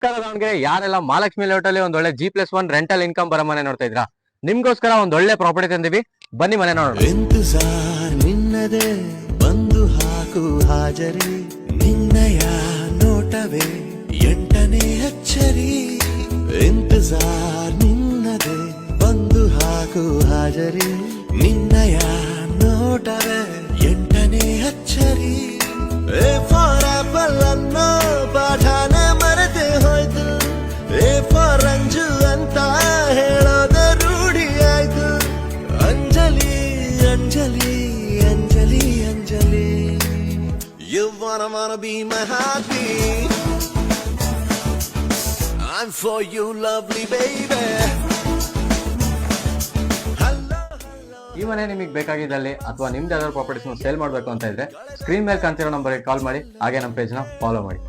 ದಾವಣಗೆರೆ ಯಾರೆಲ್ಲ ಮಹಾಲಕ್ಷ್ಮಿ ಲೇಔಟ್ ಅಲ್ಲಿ ಒಂದ್ ಒಳ್ಳೆ G+1 ರೆಂಟಲ್ ಇನ್ಕಮ್ ಬರೋ ಮನೆ ನೋಡ್ತಾ ಇದ್ರಾ, ನಿಮ್ಗೋಸ್ಕರ ಒಂದ್ ಒಳ್ಳೆ ಪ್ರಾಪರ್ಟಿ ತಂದಿವಿ, ಬನ್ನಿ ಮನೆ ನೋಡೋಣ. ನಿನ್ನದೇ ಬಂದು ಹಾಕು ಹಾಜರಿ, ನಿನ್ನಯ ನೋಟವೇ ಎಂಟನೇ ಅಚ್ಚರಿ. ಇಂತಜಾರ್ ನಿನ್ನದೇ ಬಂದು ಹಾಕು ಹಾಜರಿ, ನಿನ್ನಯ ನೋಟವೇ ಎಂಟನೇ ಅಚ್ಚರಿ. ಎ ಫಾರ್ ಆಪಲ್ ಅನ್ನೋ ಪಾಠಾನೆ ಮರೆತೆ ಹೋಯ್ತು, ಎ ಫಾರ್ ಅಂಜು ಅಂತ ಹೇಳೋದ ರೂಢಿ ಆಯ್ತು. Anjali Anjali Anjali Anjali, you wanna be my heartbeat, I'm for you lovely baby. ಈ ಮನೆ ನಿಮಗೆ ಬೇಕಾಗಿದ್ದಲ್ಲಿ ಅಥವಾ ನಿಮ್ದು ಯಾವ್ದಾದ್ರು ಪ್ರಾಪರ್ಟೀಸ್ ಸೇಲ್ ಮಾಡಬೇಕು ಅಂತ ಇದ್ರೆ ಸ್ಕ್ರೀನ್ ಮೇಲೆ ಕಾಣ್ತಿರೋ ನಂಬರ್ಗೆ ಕಾಲ್ ಮಾಡಿ, ಹಾಗೆ ನಮ್ಮ ಪೇಜ್ನ ಫಾಲೋ ಮಾಡಿ.